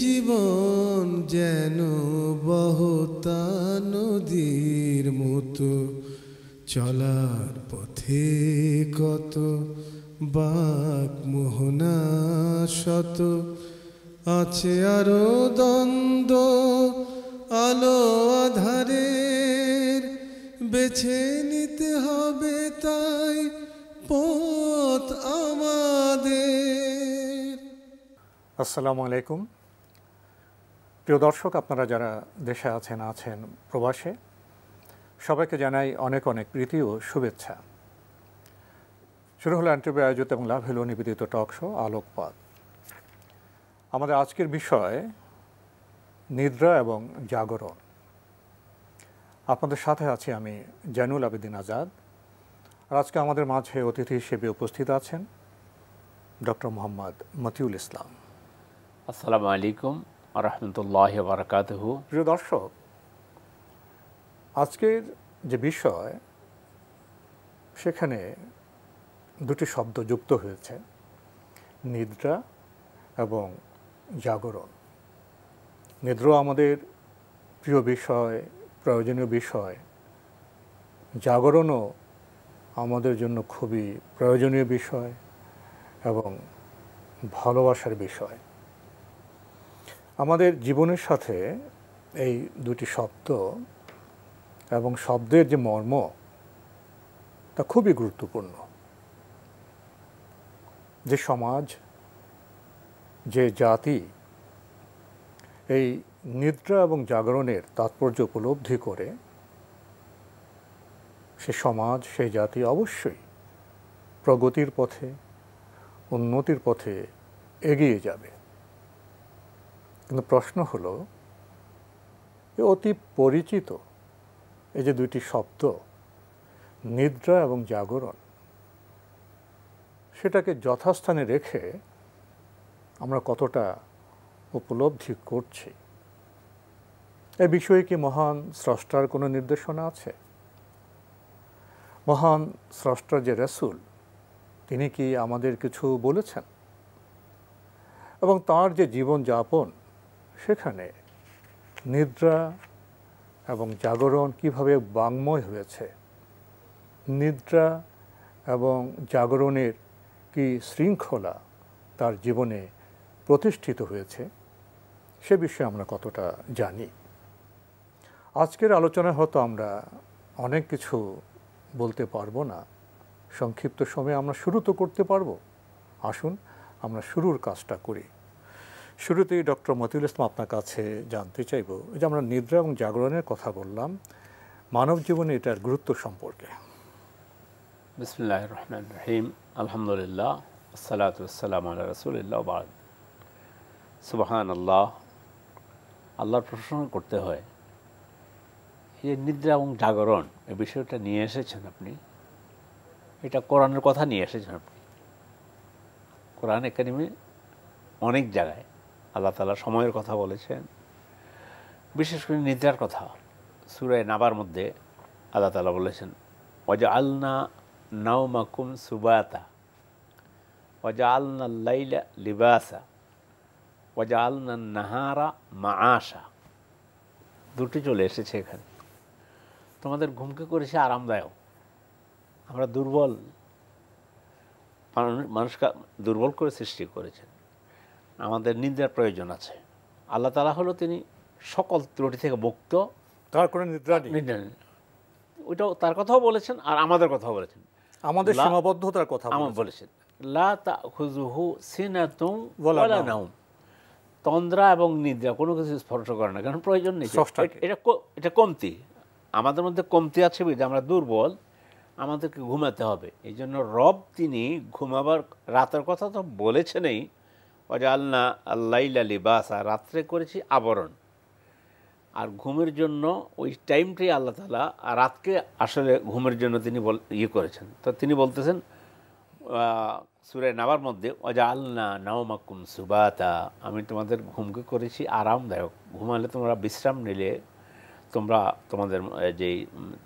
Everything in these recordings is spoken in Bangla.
জীবন যেন বহতা নদীর মতো, চলার পথে কত বাক মোহনা শত, আছে আরো দ্বন্দ্ব আলো আধারের, বেছে নিতে হবে তাই পথ আমাদের। আসসালামু আলাইকুম প্রিয় দর্শক, আপনারা যারা দেশে আছেন প্রবাসে, সবাইকে জানাই অনেক অনেক প্রীতি ও শুভেচ্ছা। শুরু হলো এনটিভি আয়োজিত এবং লাভ হলো নিবেদিত টক শো আলোকপাত। আমাদের আজকের বিষয় নিদ্রা এবং জাগরণ। আপনাদের সাথে আছি আমি জয়নুল আবেদিন আজাদ। আর আজকে আমাদের মাঝে অতিথি হিসেবে উপস্থিত আছেন ডক্টর মোহাম্মদ মতিউল ইসলাম। আসসালামু আলাইকুম ওয়া রাহমাতুল্লাহি ওয়া বারাকাতুহু। প্রিয় দর্শক, আজকের যে বিষয়, সেখানে দুটি শব্দ যুক্ত হয়েছে, নিদ্রা এবং জাগরণ। নিদ্রা আমাদের প্রিয় বিষয়, প্রয়োজনীয় বিষয়। জাগরণও আমাদের জন্য খুবই প্রয়োজনীয় বিষয় এবং ভালোবাসার বিষয়। আমাদের জীবনের সাথে এই দুটি শব্দ এবং শব্দের যে মর্ম, তা খুবই গুরুত্বপূর্ণ। যে সমাজ, যে জাতি এই নিদ্রা এবং জাগরণের তাৎপর্য উপলব্ধি করে, সে সমাজ, সেই জাতি অবশ্যই প্রগতির পথে, উন্নতির পথে এগিয়ে যাবে। কিন্তু প্রশ্ন হলো, অতি পরিচিত এই যে দুইটি শব্দ, নিদ্রা এবং জাগরণ, সেটাকে যথাস্থানে রেখে আমরা কতটা উপলব্ধি করছি? এ বিষয়ে কি মহান স্রষ্টার কোনো নির্দেশনা আছে? মহান স্রষ্টার যে রাসূল, তিনি কি আমাদের কিছু বলেছেন? এবং তার যে জীবনযাপন, সেখানে নিদ্রা এবং জাগরণ কিভাবে বাঙ্ময় হয়েছে, নিদ্রা এবং জাগরণের কি শৃঙ্খলা তার জীবনে প্রতিষ্ঠিত হয়েছে, সে বিষয়ে আমরা কতটা জানি? আজকের আলোচনায় হয়তো আমরা অনেক কিছু বলতে পারবো না, সংক্ষিপ্ত সময়ে আমরা শুরু তো করতে পারবো। আসুন আমরা শুরুর কাজটা করি। শুরুতেই ডক্টর মতিউল ইসলাম, আপনার কাছে জানতে চাইব, যে আমরা নিদ্রা এবং জাগরণের কথা বললাম, মানব জীবনে এটার গুরুত্ব সম্পর্কে। বিসমিল্লাহির রহমানির রহিম। আলহামদুলিল্লাহ, আসসালাতু ওয়াসসালামু আলা রাসূলিল্লাহ ওয়া বা'দ। সুবহানাল্লাহ, আল্লাহর প্রশংসা করতে হয়। এই নিদ্রা এবং জাগরণ এই বিষয়টা নিয়ে এসেছেন আপনি, এটা কোরআনের কথা নিয়ে এসেছেন আপনি। কোরআন একাডেমি অনেক জায়গায় আল্লাহ তাআলা সময়ের কথা বলেছেন, বিশেষ করে নিদ্রার কথা। সূরা নাবার মধ্যে আল্লাহ তাআলা বলেছেন, ওয়াজআলনা নাওমাকুম সুবাতা ওয়াজআলনা লাইলা লিবাসা ওয়াজআলনা নাহারা মাআশা। দুটি চলে এসেছে এখানে। তোমাদের ঘুমকে করেছে আরামদায়ক। আমরা দুর্বল, মানুষকে দুর্বল করে সৃষ্টি করেছেন, আমাদের নিদ্রার প্রয়োজন আছে। আল্লাহ তাআলা হলো তিনি সকল ত্রুটি থেকে মুক্ত, তার কোনো নিদ্রা নেই। ওইটাও তার কথাও বলেছেন আর আমাদের কথাও বলেছেন, আমাদের সীমাবদ্ধতার কথা বলেছেন। লা তাখুযুহু সিনাতুন ওয়ালা নাওম। তন্দ্রা এবং নিদ্রা কোনো কিছু স্পর্শ করে না, কারণ প্রয়োজন নেই। এটা কমতি, আমাদের মধ্যে কমতি আছে, বুঝে আমরা দুর্বল, আমাদেরকে ঘুমাতে হবে। এই জন্য রব তিনি ঘুমাবার রাতের কথা তো বলেছেনই, ওয়াজআলনা আল-লাইলা লিবাসা, রাত্রে করেছি আবরণ। আর ঘুমের জন্য ওই টাইমটাই আল্লাহ তাআলা রাতকে আসলে ঘুমের জন্য তিনি করেছেন। তো তিনি বলতেছেন সূরা নাবার মধ্যে, ওয়াজআলনা নাওমাকুম সুবাতা, আমি তোমাদের ঘুমকে করেছি আরামদায়ক। ঘুমালে তোমরা বিশ্রাম নিলে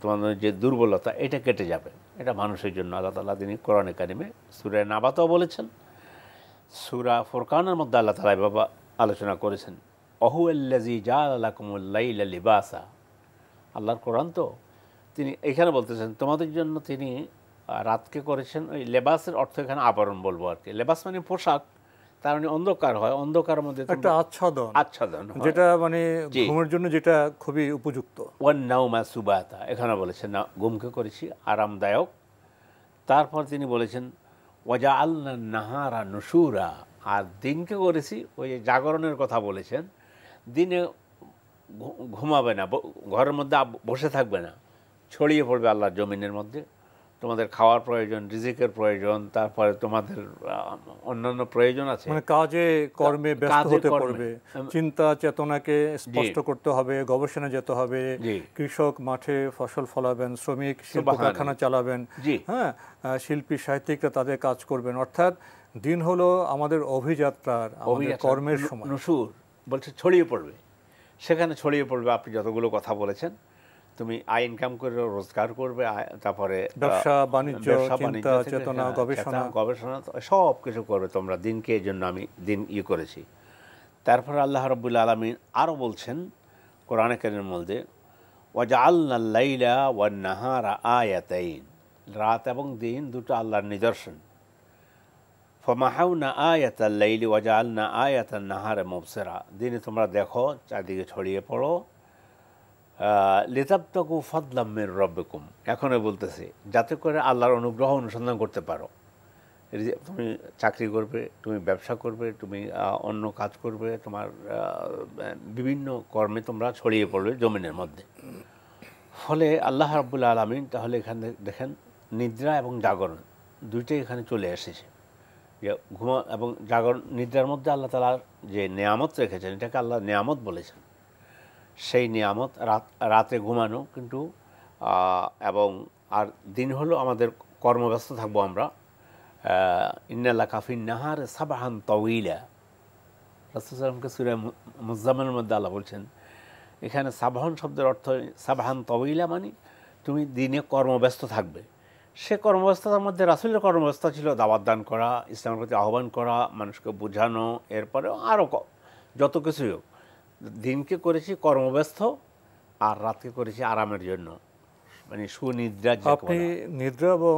তোমাদের যে দুর্বলতা, এটা কেটে যাবে। এটা মানুষের জন্য আল্লাহ তাআলা তিনি কোরআনে কারিমে সূরা নাবাতেও বলেছেন। সূরা ফুরকানের মধ্যে আল্লাহ তাআলা বাবা আলোচনা করেছেন। অহুয়াল্লাযী জাআলা লাকুমুল লাইলা লিবাসা, আল্লাহর কোরআন তো, তিনি এখানে বলতেছেন তোমাদের জন্য তিনি রাতকে করেছেন। ওই লেবাসের অর্থ এখানে আবরণ বলবো আর কি। লেবাস মানে পোশাক, তার মানে অন্ধকার হয়, অন্ধকারের মধ্যে একটা আচ্ছাদন, আচ্ছাদন যেটা মানে ঘুমের জন্য যেটা খুবই উপযুক্ত। ওয়ান নাওমা সুবাতা, এখানে বলেছেন না ঘুমকে করেছি আরামদায়ক। তারপর তিনি বলেছেন ওয়াজআলনা নাহারা নুশুরা, আর দিনকে করেছি, ওই জাগরণের কথা বলেছেন। দিনে ঘুমাবে না, ঘরের মধ্যে বসে থাকবে না, ছড়িয়ে পড়বে আল্লাহর জমিনের মধ্যে। তোমাদের খাওয়ার প্রয়োজন, রিজিকের প্রয়োজন, তারপরে তোমাদের অন্যান্য প্রয়োজন আছে, মানে কাজে কর্মে ব্যস্ত হতে পারবে, চিন্তা চেতনাকে স্পষ্ট করতে হবে, গবেষণা যেতে হবে, কৃষক মাঠে ফসল ফলাবেন, শ্রমিক শিল্প কারখানা চালাবেন, হ্যাঁ, শিল্পী সাহিত্যিকরা তাদের কাজ করবেন। অর্থাৎ দিন হলো আমাদের অভিযাত্রার, আমাদের কর্মের সময়। নুশুর বলছে ছড়িয়ে পড়বে, সেখানে ছড়িয়ে পড়বে আপনি যতগুলো কথা বলেছেন। তুমি আয় ইনকাম করে রোজগার করবে, তারপরে ব্যবসা বাণিজ্য, চিন্তা চেতনা, গবেষণা সব কিছু করবে তোমরা, দিনকে এই জন্য আমি দিন করেছি। তারপরে আল্লাহ রাব্বুল আলামিন আরও বলছেন কোরআনে কারীমের মধ্যে ওয়াজআলনাল লাইলা ওয়ান নাহারা আয়াতাইন, রাত এবং দিন দুটো আল্লাহর নিদর্শন। ফামাহাউনা আয়াতাল লাইলি ওয়াজআলনা আয়াতান নাহারে মুবসিরা, দিনে তোমরা দেখো, চারদিকে ছড়িয়ে পড়ো, লিতাবতাগু ফাদলাম মির রাব্বিকুম, এখনো বলতেছে যাতে করে আল্লাহর অনুগ্রহ অনুসন্ধান করতে পারো। তুমি চাকরি করবে, তুমি ব্যবসা করবে, তুমি অন্য কাজ করবে, তোমার বিভিন্ন কর্মে তোমরা ছড়িয়ে পড়বে জমিনের মধ্যে। ফলে আল্লাহ রাব্বুল আলামিন তাহলে এখানে দেখেন নিদ্রা এবং জাগরণ দুইটাই এখানে চলে এসেছে। যে ঘুমা এবং জাগরণ, নিদ্রার মধ্যে আল্লাহ তাআলা যে নেয়ামত রেখেছেন, এটাকে আল্লাহ নেয়ামত বলেছেন। সেই নিয়ামত রাতে ঘুমানো, কিন্তু এবং আর দিন হলো আমাদের কর্মব্যস্ত থাকবো আমরা। ইন্নাল্লাহ কাফিন নাহার সাবাহান তাওয়িলা, রাসূল সাল্লাল্লাহু সূরা মুজাম্মিলের মধ্যে আল্লাহ বলছেন, এখানে সাবাহান শব্দের অর্থ সাবাহান তাওয়িলা মানে তুমি দিনে কর্মব্যস্ত থাকবে। সে কর্মব্যস্ততার মধ্যে রাসূলের কর্মব্যস্ততা ছিল দাওয়াত দান করা, ইসলামের প্রতি আহ্বান করা, মানুষকে বোঝানো, এরপরে আরও যত কিছুই হোক। দিনকে করেছি কর্মব্যস্ত, আর রাতকে করেছি আরামের জন্য, মানে সুনিদ্রা। আপনি নিদ্রা এবং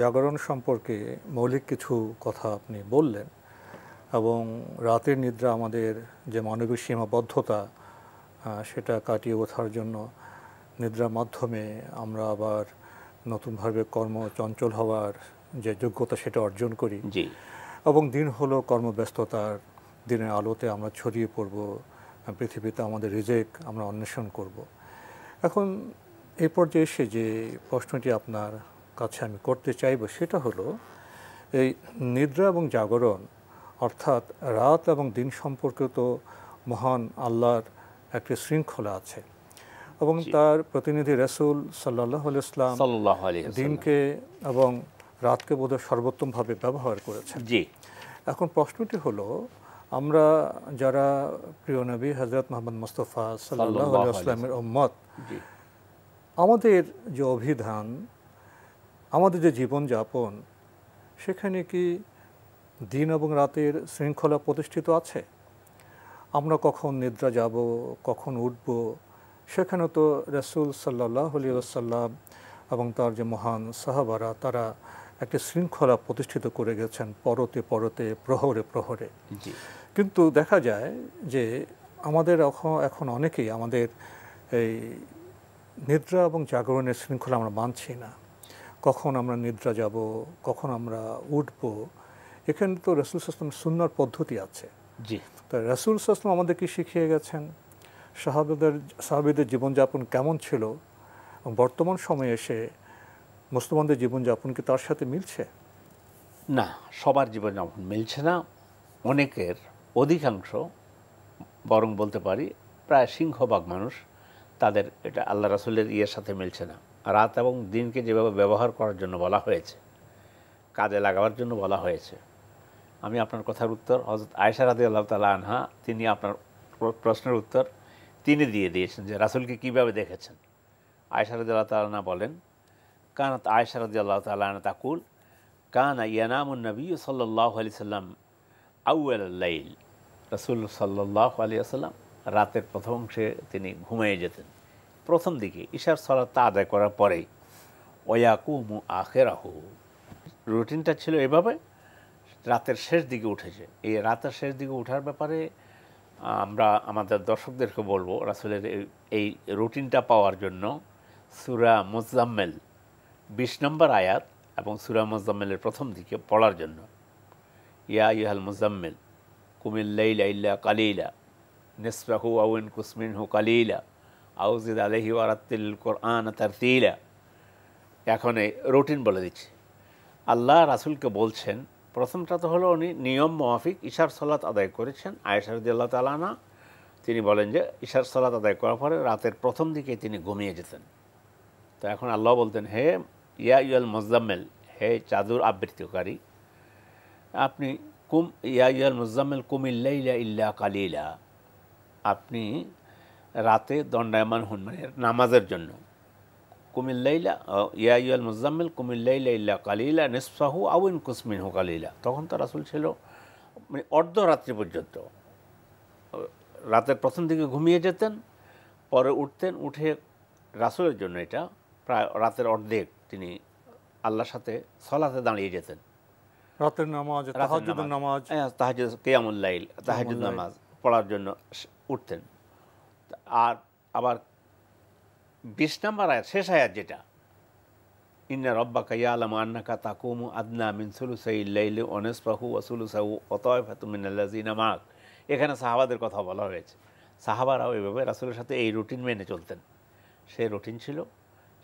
জাগরণ সম্পর্কে মৌলিক কিছু কথা আপনি বললেন, এবং রাতের নিদ্রা আমাদের যে মানবিক সীমাবদ্ধতা সেটা কাটিয়ে ওঠার জন্য নিদ্রার মাধ্যমে আমরা আবার নতুনভাবে কর্মচঞ্চল হওয়ার যে যোগ্যতা সেটা অর্জন করি। এবং দিন হলো কর্মব্যস্ততার, দিনের আলোতে আমরা ছড়িয়ে পড়ব, পৃথিবীতে আমাদের রিজিক আমরা অন্বেষণ করব। এখন এই পর্যায়ে এসে যে প্রশ্নটি আপনার কাছে আমি করতে চাইব সেটা হলো, এই নিদ্রা এবং জাগরণ অর্থাৎ রাত এবং দিন সম্পর্কে তো মহান আল্লাহর একটি শৃঙ্খলা আছে, এবং তার প্রতিনিধি রাসূল সাল্লাল্লাহু আলাইহি ওয়াসাল্লাম দিনকে এবং রাতকে বোধহয় সর্বোত্তমভাবে ব্যবহার করেছেন। এখন প্রশ্নটি হলো, আমরা যারা প্রিয় নবী হযরত মুহাম্মদ মুস্তাফা সাল্লাল্লাহু আলাইহি ওয়াসাল্লামের উম্মত, আমাদের যে অভিধান, আমাদের যে জীবনযাপন, সেখানে কি দিন এবং রাতের শৃঙ্খলা প্রতিষ্ঠিত আছে? আমরা কখন নিদ্রা যাব, কখন উঠব, সেখানে তো রাসূল সাল্লাল্লাহু আলাইহি ওয়াসাল্লাম এবং তার যে মহান সাহাবারা তারা একটা শৃঙ্খলা প্রতিষ্ঠিত করে গেছেন পরতে পরতে, প্রহরে প্রহরে। কিন্তু দেখা যায় যে আমাদের এখন অনেকেই আমাদের এই নিদ্রা এবং জাগরণের শৃঙ্খলা আমরা মানছি না। কখন আমরা নিদ্রা যাব, কখন আমরা উঠব, এখানে তো রাসূল সাল্লাল্লাহু আলাইহি ওয়াসাল্লামের সুন্নাহর পদ্ধতি আছে। তো রাসূল সাল্লাল্লাহু আলাইহি ওয়াসাল্লাম আমাদেরকে শিখিয়ে গেছেন। সাহাবীদের জীবনযাপন কেমন ছিল, বর্তমান সময়ে এসে মুসলমানদের জীবনযাপন কি তার সাথে মিলছে? না, সবার জীবনযাপন মিলছে না। অনেকের, অধিকাংশ বরং বলতে পারি প্রায় সিংহভাগ মানুষ, তাদের এটা আল্লাহ রাসূলের ইয়ের সাথে মিলছে না। রাত এবং দিনকে যেভাবে ব্যবহার করার জন্য বলা হয়েছে, কাজে লাগাবার জন্য বলা হয়েছে, আমি আপনার কথার উত্তর হযরত আয়েশা রাদিয়াল্লাহু তাআলা আনহা, তিনি আপনার প্রশ্নের উত্তর তিনি দিয়ে দিয়েছেন যে রাসূলকে কীভাবে দেখেছেন। আয়েশা রাদিয়াল্লাহু তাআলা আনহা বলেন, কানাত আয়েশা রাদিয়াল্লাহু তাআলা আনহা তাকুল কানা ইয়ানামুন নবী সাল্লাল্লাহু আলাইহি সাল্লাম আউয়ালাল লাইল রাসূল সাল্লাল্লাহু আলাইহি ওয়াসাল্লাম রাতের প্রথম অংশে তিনি ঘুমিয়ে যেতেন। প্রথম দিকে ইশার সালাতটা আদায় করার পরেই ওয়াকুমু আখিরাহু, রুটিনটা ছিল এভাবে, রাতের শেষ দিকে উঠেছে। এই রাতের শেষ দিকে ওঠার ব্যাপারে আমরা আমাদের দর্শকদেরকে বলবো, রাসূলের এই রুটিনটা পাওয়ার জন্য সূরা মুজাম্মিল ২০ নম্বর আয়াত এবং সূরা মুজাম্মিলের প্রথম দিকে পড়ার জন্য, ইয়া আইয়ুহাল মুজাম্মিল কুমিল লাইলা ইল্লা কালিলা নিসফাহু আও ইনকুস মিনহু কালিলা আও জিদ আলাইহি ওয়া রাত্তিল কুরআন তারতিলা। এখন এই রুটিন বলে দিচ্ছে। আল্লাহ রাসূলকে বলছেন, প্রথমটা তো হলো উনি নিয়ম মাফিক ইশার সালাত আদায় করেছেন। আয়েশা রাদিয়াল্লাহু তাআলা আনহা তিনি বলেন যে ইশার সালাত আদায় করার পরে রাতের প্রথম দিকে তিনি ঘুমিয়ে যেতেন। তো এখন আল্লাহ বলতেন, হে ইয়া আইয়ুহাল মুজাম্মিল, হে চাদর আবৃতকারী, আপনি ইয়া আইয়ুহাল মুজাম্মিল কুমিল লাইলা ইল্লা কালিলা, আপনি রাতে দণ্ডায়মান হন, মানে নামাজের জন্য। কুমিল লাইলা ইয়া আইয়ুহাল মুজাম্মিল কুমিল লাইলা ইল্লা কালিলা নিসফাহু আও ইনকুস মিনহু কালিলা। তখন তো রাসূল ছিল মানে অর্ধরাত্রি পর্যন্ত, রাতের প্রথম দিকে ঘুমিয়ে যেতেন, পরে উঠতেন, উঠে রাসূলের জন্য এটা প্রায় রাতের অর্ধেক তিনি আল্লাহর সাথে সালাতে দাঁড়িয়ে যেতেন। রাতের নামাজ, তাহাজ্জুদের নামাজ, তাহাজ্জুদ, কিয়ামুল লাইল, তাহাজ্জুদ নামাজ পড়ার জন্য উঠতেন। আর আবার ২০ নম্বর আয়াত, শেষ আয়াত যেটা, ইন্না রাব্বাকা ইয়ালামু আন্নাকা তাকুমু আদনা মিন সুলুসাইল লাইলি ওয়া নিসফাহু ওয়া সুলুসাহু ওয়া তায়ফাতুম মিনাল্লাযিনা মা'আক। এখানে সাহাবাদের কথা বলা হয়েছে। সাহাবারাও এভাবে রাসূলের সাথে এই রুটিন মেনে চলতেন। সেই রুটিন ছিল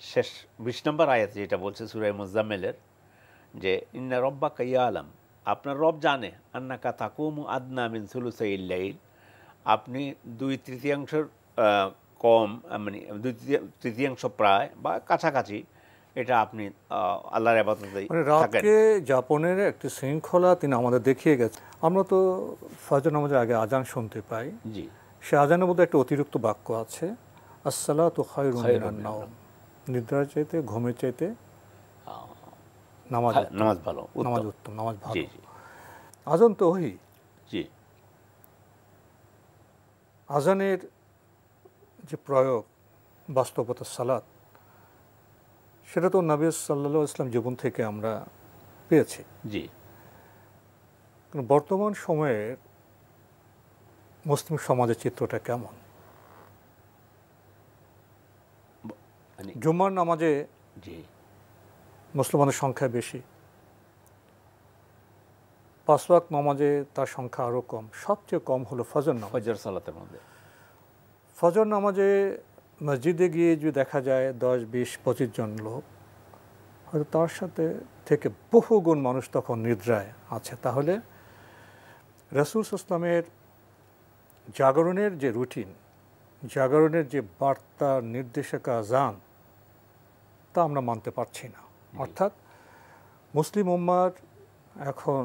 শেষ ২০ নম্বর আয়াত যেটা বলছে সূরা মুজাম্মিলের, যে ইন্না রাব্বাকা ইয়ালাম, আপনার রব জানে, আন্নাকা তাকুমু আদনা মিন সুলুসাইল লাইল, আপনি 2/3 কম, মানে 2/3 প্রায় বা কাছাকাছি, এটা আপনি আল্লাহর ইবাদতে মানে রাতকে যাপনের একটি শৃঙ্খলা তিনি আমাদের দেখিয়ে গেছেন। আমরা তো ফজর নামাজের আগে আজান শুনতে পাই। জি, সে আজানের মধ্যে একটা অতিরিক্ত বাক্য আছে, আসসালাতু খায়রুম মিনান নাওম, নিদ্রার চাইতে, ঘুমের চাইতে নামাজ ভালো, নামাজ উত্তম, নামাজ ভালো। জি জি, আজান তো ওহী। জি, আজানের যে প্রয়োগ, বাস্তবতা সালাত, সেটা তো নবী সাল্লাল্লাহু আলাইহি ওয়াসাল্লাম জীবন থেকে আমরা পেয়েছি। জি, বর্তমান সময়ের মুসলিম সমাজের চিত্রটা কেমন? জুম্মার নামাজে জি, মুসলমানের সংখ্যা বেশি, 5 ওয়াক্ত নামাজে তার সংখ্যা আরও কম। সবচেয়ে কম হলো ফজর নামাজ। ফজর সালাতের মধ্যে ফজর নামাজে মসজিদে গিয়ে যদি দেখা যায় 10, 20, 25 জন লোক, হয়তো তার সাথে থেকে বহু গুণ মানুষ তখন নিদ্রায় আছে। তাহলে রাসূল সাল্লাল্লাহু আলাইহি ওয়াসাল্লামের জাগরণের যে রুটিন, জাগরণের যে বার্তা, নির্দেশিকা, আযান, তা আমরা মানতে পারছি না। অর্থাৎ মুসলিম উম্মার এখন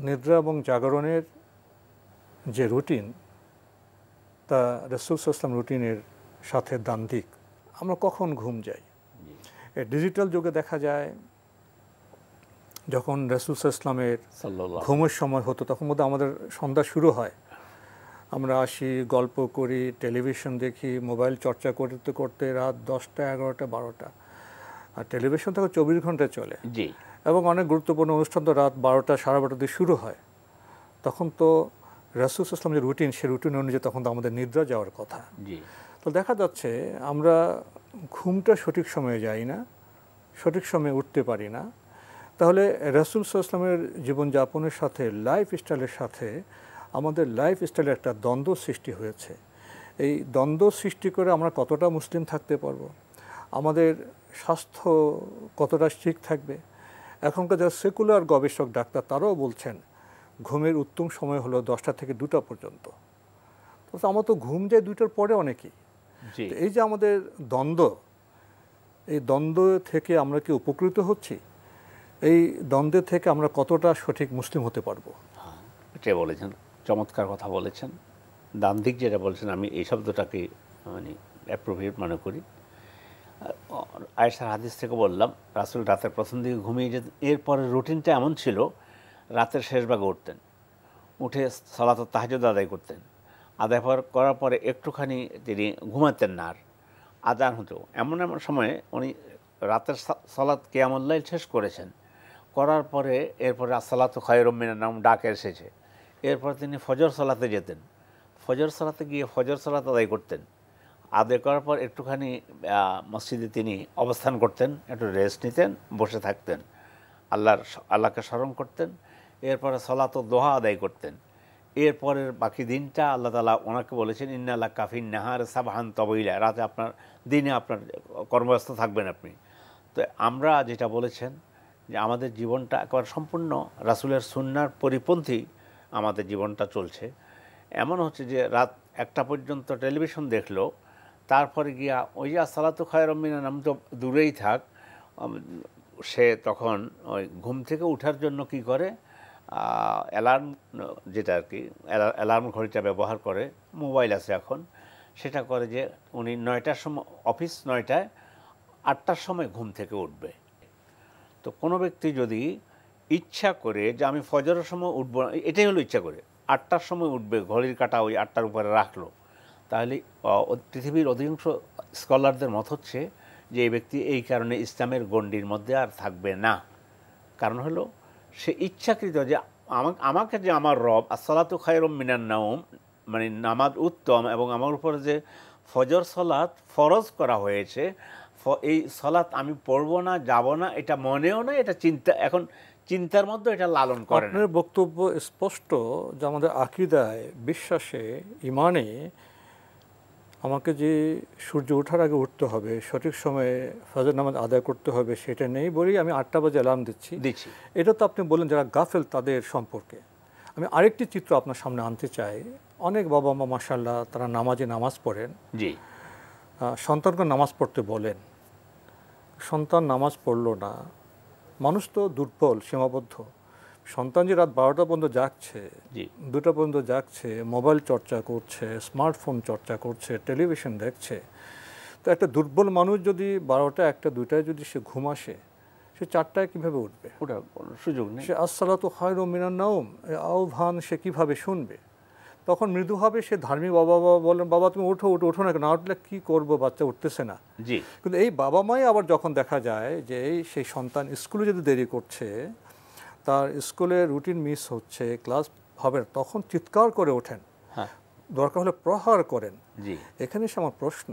নিদ্রা এবং জাগরণের যে রুটিন, তা রাসূল সাল্লাল্লাহু আলাইহি ওয়াসাল্লাম রুটিনের সাথে দ্বান্দ্বিক। আমরা কখন ঘুম যাই? এই ডিজিটাল যুগে দেখা যায়, যখন রাসূল সাল্লাল্লাহু আলাইহি ওয়াসাল্লামের ঘুমের সময় হতো, তখন মধ্যে আমাদের সন্ধ্যা শুরু হয়, আমরা আসি, গল্প করি, টেলিভিশন দেখি, মোবাইল চর্চা করতে করতে রাত 10টা, 11টা, 12টা। আর টেলিভিশন তখন 24 ঘন্টা চলে। জি, এবং অনেক গুরুত্বপূর্ণ অনুষ্ঠান তো রাত 12টা, 12:30 দিয়ে শুরু হয়। তখন তো রাসূল সাল্লাল্লাহু আলাইহি ওয়াসাল্লাম যে রুটিন, সেই রুটিন অনুযায়ী তখন তো আমাদের নিদ্রা যাওয়ার কথা। জি, তো দেখা যাচ্ছে আমরা ঘুমটা সঠিক সময়ে যাই না, সঠিক সময়ে উঠতে পারি না। তাহলে রাসূল সাল্লাল্লাহু আলাইহি ওয়াসাল্লামের জীবনযাপনের সাথে, লাইফ স্টাইলের সাথে আমাদের লাইফ স্টাইলে একটা দ্বন্দ্ব সৃষ্টি হয়েছে। এই দ্বন্দ্ব সৃষ্টি করে আমরা কতটা মুসলিম থাকতে পারবো, আমাদের স্বাস্থ্য কতটা ঠিক থাকবে। এখনকার যারা সেকুলার গবেষক, ডাক্তার, তারাও বলছেন ঘুমের উত্তম সময় হলো 10টা থেকে 2টা পর্যন্ত। তো আমরা তো ঘুম যাই 2টার পরে অনেকেই। এই যে আমাদের দ্বন্দ্ব, এই দ্বন্দ্ব থেকে আমরা কি উপকৃত হচ্ছি? এই দ্বন্দ্বের থেকে আমরা কতটা সঠিক মুসলিম হতে পারবো? এটাই বলেছেন, চমৎকার কথা বলেছেন। দ্বান্দ্বিক যেটা বলছেন, আমি এই শব্দটাকে মানে অ্যাপ্রোপ্রিয়েট মনে করি। আয়েশার হাদিস থেকে বললাম, রাসূল রাতের প্রথম দিকে ঘুমিয়ে যেতেন। এরপরে রুটিনটা এমন ছিল, রাতের শেষ ভাগে উঠতেন, উঠে সালাতুত তাহাজ্জুদ আদায় করতেন। আদায় করার পরে একটুখানি তিনি ঘুমাতেন না, আর আজান হতো। এমন এমন সময়ে উনি রাতের সালাত কিয়ামুল লাইল শেষ করেছেন, করার পরে এরপরে আসসালাতু খায়রুম মিনান নাওম ডাক এসেছে, এরপর তিনি ফজর সালাতে যেতেন। ফজর সালাতে গিয়ে ফজর সালাত আদায় করতেন। আদায় করার পর একটুখানি মসজিদে তিনি অবস্থান করতেন, একটু রেস্ট নিতেন, বসে থাকতেন, আল্লাহকে স্মরণ করতেন। এরপরে সালাতুদ দোহা আদায় করতেন। এরপরের বাকি দিনটা আল্লাহ তাআলা ওনাকে বলেছেন ইন্নাল্লাহ কাফিন নাহার সাবহান তবইলা, রাতে আপনার দিনে আপনার কর্মব্যস্ত থাকবেন আপনি। তো আমরা যেটা বলেছেন যে আমাদের জীবনটা একেবারে সম্পূর্ণ রাসূলের সুন্নাহর পরিপন্থী আমাদের জীবনটা চলছে। এমন হচ্ছে যে রাত 1টা পর্যন্ত টেলিভিশন দেখলো, তারপরে গিয়া ওই যে আসসালাতু খায়রুম মিনান নাওম তো দূরেই থাক, সে তখন ওই ঘুম থেকে ওঠার জন্য কি করে, অ্যালার্ম, যেটা আর কি অ্যালার্ম ঘড়িটা ব্যবহার করে, মোবাইল আছে এখন, সেটা করে যে উনি 9টার সময় অফিস, 9টায়, 8টার সময় ঘুম থেকে উঠবে। তো কোনো ব্যক্তি যদি ইচ্ছা করে যে আমি ফজরের সময় উঠব না, এটাই হলো ইচ্ছা করে 8টার সময় উঠবে, ঘড়ির কাঁটা ওই 8টার উপরে রাখলো, তাহলে পৃথিবীর অধিকাংশ স্কলারদের মত হচ্ছে যে এই ব্যক্তি এই কারণে ইসলামের গণ্ডির মধ্যে আর থাকবে না। কারণ হলো সে ইচ্ছাকৃত যে আমাকে যে আমার রব আসসালাতু খায়রুম মিনান নাওম, মানে নামাজ উত্তম, এবং আমার উপরে যে ফজর সালাত ফরজ করা হয়েছে, এই সালাত আমি পড়ব না, যাব না, এটা মনেও না, এটা চিন্তা, এখন চিন্তার মধ্যে এটা লালন করে। আপনার বক্তব্য স্পষ্ট যে আমাদের আকীদায়, বিশ্বাসে, ইমানে আমাকে যে সূর্য ওঠার আগে উঠতে হবে, সঠিক সময়ে ফজর নামাজ আদায় করতে হবে, সেটা নেই বলেই আমি 8টা বাজে অ্যালার্ম দিচ্ছি। এটা তো আপনি বললেন যারা গাফেল তাদের সম্পর্কে। আমি আরেকটি চিত্র আপনার সামনে আনতে চাই। অনেক বাবা মা মাশাআল্লাহ তারা নামাজ পড়েন, জি, সন্তানকে নামাজ পড়তে বলেন, সন্তান নামাজ পড়লো না। মানুষ তো দুর্বল, সীমাবদ্ধ। সন্তান যে রাত 12টা পর্যন্ত জাগছে, 2টা পর্যন্ত জাগছে, মোবাইল চর্চা করছে, স্মার্টফোন চর্চা করছে, টেলিভিশন দেখছে, তো একটা দুর্বল মানুষ যদি 12টা, 1টা, 2টায় যদি সে ঘুম আসে, সে 4টায় কীভাবে উঠবে? ওটা সুযোগ নেই। সে আসসালাতু খায়রুম মিনান নাওম আহ্বান সে কীভাবে শুনবে? তখন মৃদুভাবে সে ধার্মিক বাবা বলেন, বাবা তুমি ওঠো না, না উঠলে কী করবো, বাচ্চা উঠতেছে না। কিন্তু এই বাবা মাই আবার যখন দেখা যায় যে সেই সন্তান স্কুলে যদি দেরি করছে, তার স্কুলের রুটিন মিস হচ্ছে, ক্লাস হবে, তখন চিৎকার করে ওঠেন, দরকার হলে প্রহার করেন। এখানে সে আমার প্রশ্ন,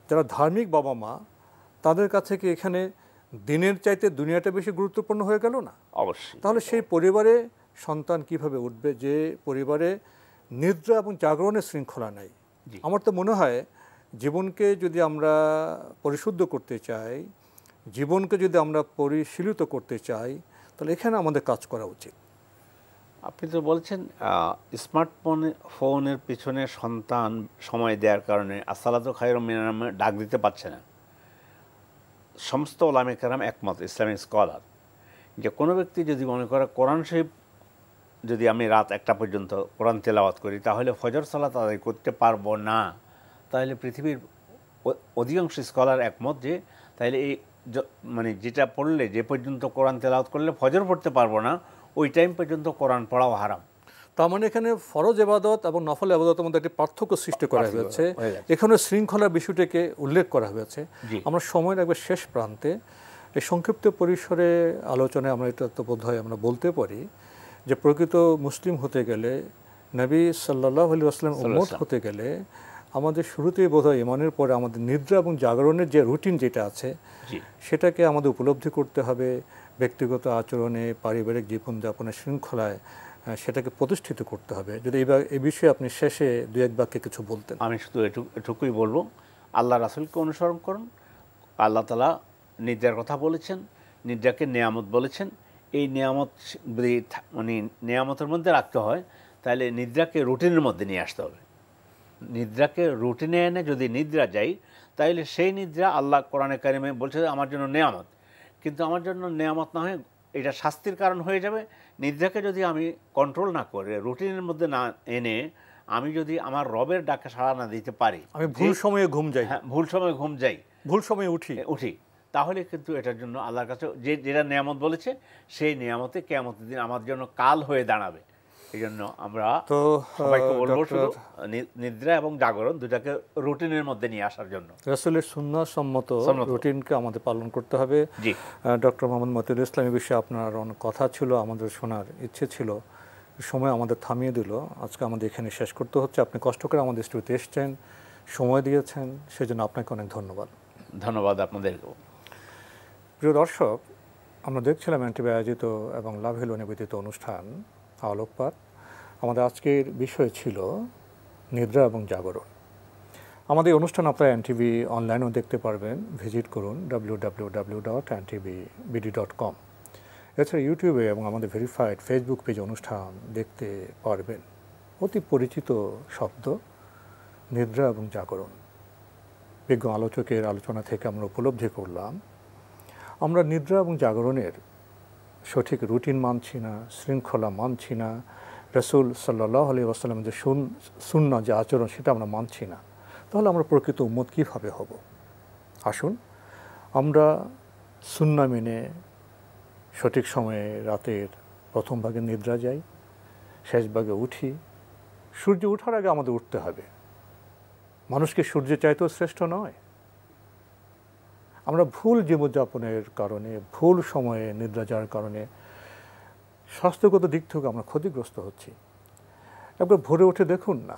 যারা ধার্মিক বাবা মা তাদের কাছে কি এখানে দিনের চাইতে দুনিয়াটা বেশি গুরুত্বপূর্ণ হয়ে গেল না? অবশ্যই। তাহলে সেই পরিবারে সন্তান কিভাবে উঠবে যে পরিবারে নিদ্রা এবং জাগরণের শৃঙ্খলা নাই? আমার তো মনে হয় জীবনকে যদি আমরা পরিশুদ্ধ করতে চাই, জীবনকে যদি আমরা পরিশীলিত করতে চাই, তাহলে এখানে আমাদের কাজ করা উচিত। আপনি তো বলছেন ফোনের পিছনে সন্তান সময় দেওয়ার কারণে আসসালাতু খায়রুম মিনান নাওমে ডাক দিতে পারছে না। সমস্ত ওলামে কেরাম একমত, ইসলামিক স্কলার, যে কোনো ব্যক্তি যদি মনে করে কোরআন শরীফ যদি আমি রাত 1টা পর্যন্ত কোরআন তেলাওয়াত করি, তাহলে ফজর সালাত আদায় করতে পারবো না। তাহলে পৃথিবীর অধিকাংশ স্কলার একমত যে তাহলে এই মানে যেটা পড়লে, যে পর্যন্ত কোরআন তেলাওয়াত করলে ফজর পড়তে পারবো না, ওই টাইম পর্যন্ত কোরআন পড়াও হারাম। তার মানে এখানে ফরজ ইবাদত এবং নফল ইবাদতের মধ্যে একটি পার্থক্য সৃষ্টি করা হয়েছে, এখানে শৃঙ্খলার বিষয়টিকে উল্লেখ করা হয়েছে। আমরা সময়ের একবার শেষ প্রান্তে এই সংক্ষিপ্ত পরিসরে আলোচনায় আমরা এটা তো বোধ হয় আমরা বলতে পারি যে প্রকৃত মুসলিম হতে গেলে, নবী সাল্লাল্লাহু আলাইহি ওয়াসাল্লাম উম্মত হতে গেলে, আমাদের শুরুতেই বোধ হয় ইমানের পরে আমাদের নিদ্রা এবং জাগরণের যে রুটিন যেটা আছে, সেটাকে আমাদের উপলব্ধি করতে হবে। ব্যক্তিগত আচরণে, পারিবারিক জীবনযাপনের শৃঙ্খলায় সেটাকে প্রতিষ্ঠিত করতে হবে। যদি এই বিষয়ে আপনি শেষে 2-1 বাক্যে কিছু বলতেন। আমি শুধু এটুকুই বলবো, আল্লাহ রাসূলকে অনুসরণ করুন। আল্লাহ তাআলা নিদ্রার কথা বলেছেন, নিদ্রাকে নেয়ামত বলেছেন। এই নেয়ামত যদি মানে নেয়ামতের মধ্যে রাখতে হয়, তাহলে নিদ্রাকে রুটিনের মধ্যে নিয়ে আসতে হবে। নিদ্রাকে রুটিনে এনে যদি নিদ্রা যাই, তাহলে সেই নিদ্রা আল্লাহ কোরআনে কারিমে বলছে আমার জন্য নেয়ামত, কিন্তু আমার জন্য নেয়ামত না হয়ে এটা শাস্তির কারণ হয়ে যাবে। নিদ্রাকে যদি আমি কন্ট্রোল না করে, রুটিনের মধ্যে না এনে, আমি যদি আমার রবের ডাকে সাড়া না দিতে পারি, আমি ভুল সময়ে ঘুম যাই, ভুল সময়ে ঘুম যাই, ভুল সময়ে উঠি, তাহলে কিন্তু এটার জন্য আল্লাহর কাছে যেটা নেয়ামত বলেছে, সেই নেয়ামতে কিয়ামতের দিন আমার জন্য কাল হয়ে দাঁড়াবে। এই জন্য আমরা তো সবাইকে বলবো শুধু নিদ্রা এবং জাগরণ দুটাকে রুটিনের মধ্যে নিয়ে আসার জন্য, রাসূলের সুন্নাহ সম্মত রুটিনকে আমাদের পালন করতে হবে। জি, ডক্টর মোহাম্মদ মতিউল ইসলামের বিষয়ে আপনার অনেক কথা ছিল, আমাদের শোনার ইচ্ছে ছিল, সময় আমাদের থামিয়ে দিল। আজকে আমাদের এখানে শেষ করতে হচ্ছে। আপনি কষ্ট করে আমাদের স্টুডিওতে এসেছেন, সময় দিয়েছেন, সেজন্য আপনাকে অনেক ধন্যবাদ। ধন্যবাদ আপনাদেরকেও। প্রিয় দর্শক, আমরা দেখছিলাম এনটিভি আয়োজিত এবং লাভ হিল নিবেদিত অনুষ্ঠান আলোকপাত। আমাদের আজকের বিষয় ছিল নিদ্রা এবং জাগরণ। আমাদের অনুষ্ঠান আপনারা এনটিভি অনলাইনেও দেখতে পারবেন, ভিজিট করুন www.ntvbd.com। এছাড়া ইউটিউবে এবং আমাদের ভেরিফাইড ফেসবুক পেজে অনুষ্ঠান দেখতে পারবেন। অতি পরিচিত শব্দ নিদ্রা এবং জাগরণ। বিজ্ঞ আলোচকের আলোচনা থেকে আমরা উপলব্ধি করলাম আমরা নিদ্রা এবং জাগরণের সঠিক রুটিন মানছি না, শৃঙ্খলা মানছি না, রাসূল সাল্লাল্লাহু আলাইহি ওয়াসাল্লামের যে সুন্নাহ যে আচরণ সেটা আমরা মানছি না। তাহলে আমরা প্রকৃত উম্মত কীভাবে হব? আসুন আমরা সুন্নাহ মেনে সঠিক সময়ে রাতের প্রথম ভাগে নিদ্রা যাই, শেষ ভাগে উঠি। সূর্য ওঠার আগে আমাদের উঠতে হবে। মানুষকে সূর্যের চাইতেও শ্রেষ্ঠ নয়। আমরা ভুল জীবনযাপনের কারণে, ভুল সময়ে নিদ্রা যাওয়ার কারণে স্বাস্থ্যগত দিক থেকে আমরা ক্ষতিগ্রস্ত হচ্ছি। একবার ভোরে উঠে দেখুন না,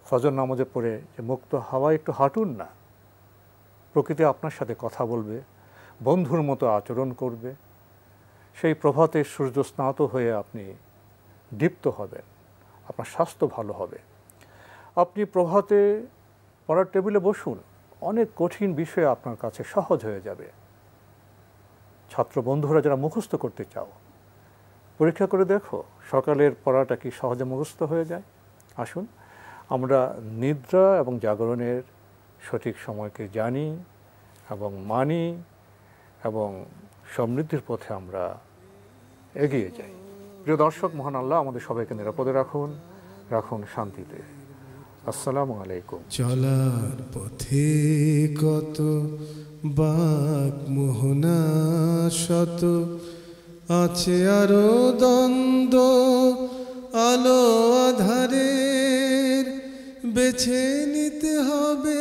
ফজর নামাজে পড়ে যে মুক্ত হাওয়ায় একটু হাঁটুন না, প্রকৃতি আপনার সাথে কথা বলবে, বন্ধুর মতো আচরণ করবে। সেই প্রভাতে সূর্য স্নাত হয়ে আপনি দীপ্ত হবেন, আপনার স্বাস্থ্য ভালো হবে। আপনি প্রভাতে পড়ার টেবিলে বসুন, অনেক কঠিন বিষয় আপনার কাছে সহজ হয়ে যাবে। ছাত্র বন্ধুরা যারা মুখস্থ করতে চাও, পরীক্ষা করে দেখো সকালের পড়াটা কি সহজে মুখস্থ হয়ে যায়। আসুন আমরা নিদ্রা এবং জাগরণের সঠিক সময়কে জানি এবং মানি এবং সমৃদ্ধির পথে আমরা এগিয়ে যাই। প্রিয় দর্শক, মহান আল্লাহ আমাদের সবাইকে নিরাপদে রাখুন, রাখুন শান্তিতে। আসসালামু আলাইকুম। চলার পথে কত বাক মোহনা শত, আছে আরো দ্বন্দ্ব আলো আধারের, বেছে নিতে হবে